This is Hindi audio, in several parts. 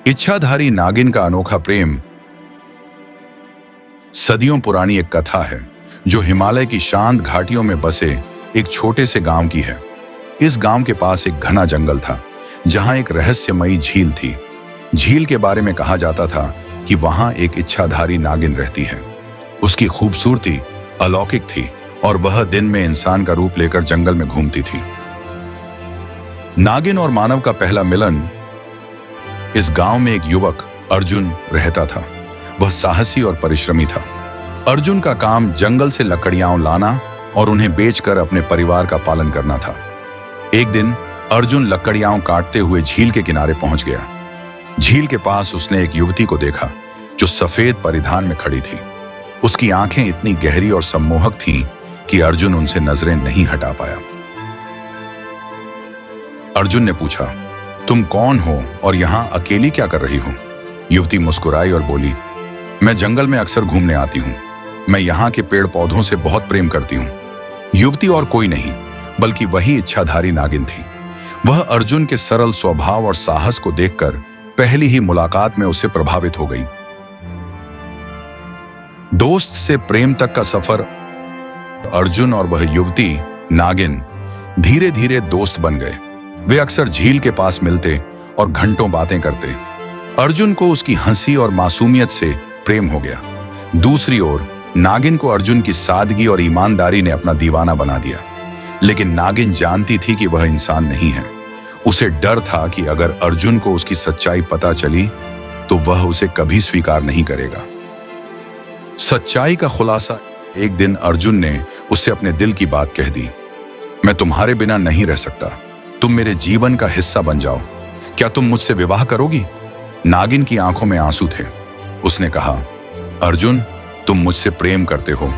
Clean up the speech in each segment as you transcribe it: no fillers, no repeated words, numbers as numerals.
इच्छाधारी नागिन का अनोखा प्रेम सदियों पुरानी एक कथा है जो हिमालय की शांत घाटियों में बसे एक छोटे से गांव की है। इस गांव के पास एक घना जंगल था जहां एक रहस्यमयी झील थी। झील के बारे में कहा जाता था कि वहां एक इच्छाधारी नागिन रहती है। उसकी खूबसूरती अलौकिक थी और वह दिन में इंसान का रूप लेकर जंगल में घूमती थी। नागिन और मानव का पहला मिलन। इस गांव में एक युवक अर्जुन रहता था। वह साहसी और परिश्रमी था। अर्जुन का काम जंगल से लकड़ियां लाना और उन्हें बेचकर अपने परिवार का पालन करना था। एक दिन अर्जुन लकड़ियां काटते हुए झील के किनारे पहुंच गया। झील के पास उसने एक युवती को देखा जो सफेद परिधान में खड़ी थी। उसकी आंखें इतनी गहरी और सम्मोहक थीं कि अर्जुन उनसे नजरें नहीं हटा पाया। अर्जुन ने पूछा, तुम कौन हो और यहां अकेली क्या कर रही हो? युवती मुस्कुराई और बोली, मैं जंगल में अक्सर घूमने आती हूं। मैं यहाँ के पेड़ पौधों से बहुत प्रेम करती हूँ। युवती और कोई नहीं बल्कि वही इच्छाधारी नागिन थी। वह अर्जुन के सरल स्वभाव और साहस को देखकर पहली ही मुलाकात में उससे प्रभावित हो गई। दोस्त से प्रेम तक का सफर। अर्जुन और वह युवती नागिन धीरे धीरे दोस्त बन गए। वे अक्सर झील के पास मिलते और घंटों बातें करते। अर्जुन को उसकी हंसी और मासूमियत से प्रेम हो गया। दूसरी ओर नागिन को अर्जुन की सादगी और ईमानदारी ने अपना दीवाना बना दिया। लेकिन नागिन जानती थी कि वह इंसान नहीं है। उसे डर था कि अगर अर्जुन को उसकी सच्चाई पता चली तो वह उसे कभी स्वीकार नहीं करेगा। सच्चाई का खुलासा। एक दिन अर्जुन ने उससे अपने दिल की बात कह दी, मैं तुम्हारे बिना नहीं रह सकता। तुम मेरे जीवन का हिस्सा बन जाओ। क्या तुम मुझसे विवाह करोगी? नागिन की आंखों में आंसू थे। उसने कहा, अर्जुन, तुम मुझसे प्रेम करते हो,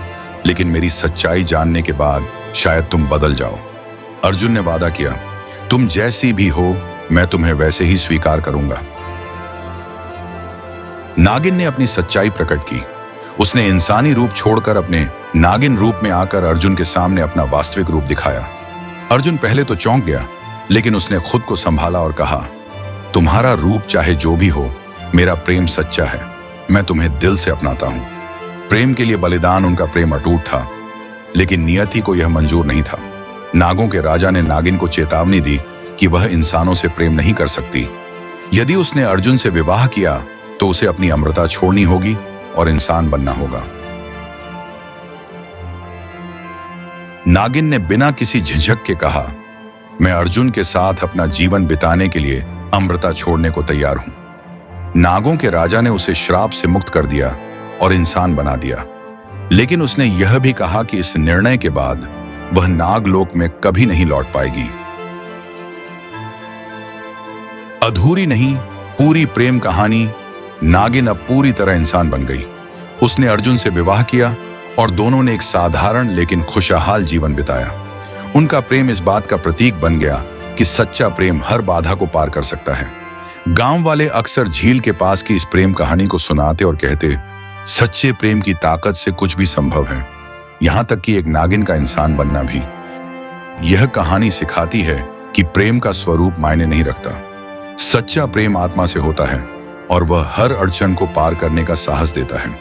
लेकिन मेरी सच्चाई जानने के बाद शायद तुम बदल जाओ। अर्जुन ने वादा किया, तुम जैसी भी हो मैं तुम्हें वैसे ही स्वीकार करूंगा। नागिन ने अपनी सच्चाई प्रकट की। उसने इंसानी रूप छोड़कर अपने नागिन रूप में आकर अर्जुन के सामने अपना वास्तविक रूप दिखाया। अर्जुन पहले तो चौंक गया, लेकिन उसने खुद को संभाला और कहा, तुम्हारा रूप चाहे जो भी हो, मेरा प्रेम सच्चा है। मैं तुम्हें दिल से अपनाता हूं। प्रेम के लिए बलिदान उनका प्रेम अटूट था, लेकिन नियति को यह मंजूर नहीं था। नागों के राजा ने नागिन को चेतावनी दी कि वह इंसानों से प्रेम नहीं कर सकती। यदि उसने अर्जुन से विवाह किया तो उसे अपनी अमरता छोड़नी होगी और इंसान बनना होगा। नागिन ने बिना किसी झिझक के कहा, मैं अर्जुन के साथ अपना जीवन बिताने के लिए अमृता छोड़ने को तैयार हूं। नागों के राजा ने उसे श्राप से मुक्त कर दिया और इंसान बना दिया, लेकिन उसने यह भी कहा कि इस निर्णय के बाद वह नागलोक में कभी नहीं लौट पाएगी। अधूरी नहीं, पूरी प्रेम कहानी। नागिन अब पूरी तरह इंसान बन गई। उसने अर्जुन से विवाह किया और दोनों ने एक साधारण लेकिन खुशहाल जीवन बिताया। उनका प्रेम इस बात का प्रतीक बन गया कि सच्चा प्रेम हर बाधा को पार कर सकता है। गांव वाले अक्सर झील के पास की इस प्रेम कहानी को सुनाते और कहते, सच्चे प्रेम की ताकत से कुछ भी संभव है, यहां तक कि एक नागिन का इंसान बनना भी। यह कहानी सिखाती है कि प्रेम का स्वरूप मायने नहीं रखता। सच्चा प्रेम आत्मा से होता है और वह हर अड़चन को पार करने का साहस देता है।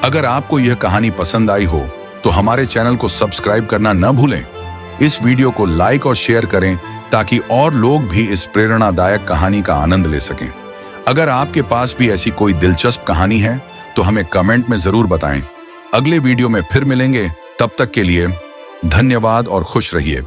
अगर आपको यह कहानी पसंद आई हो तो हमारे चैनल को सब्सक्राइब करना न भूलें। इस वीडियो को लाइक और शेयर करें ताकि और लोग भी इस प्रेरणादायक कहानी का आनंद ले सकें। अगर आपके पास भी ऐसी कोई दिलचस्प कहानी है तो हमें कमेंट में जरूर बताएं। अगले वीडियो में फिर मिलेंगे। तब तक के लिए धन्यवाद और खुश रहिए।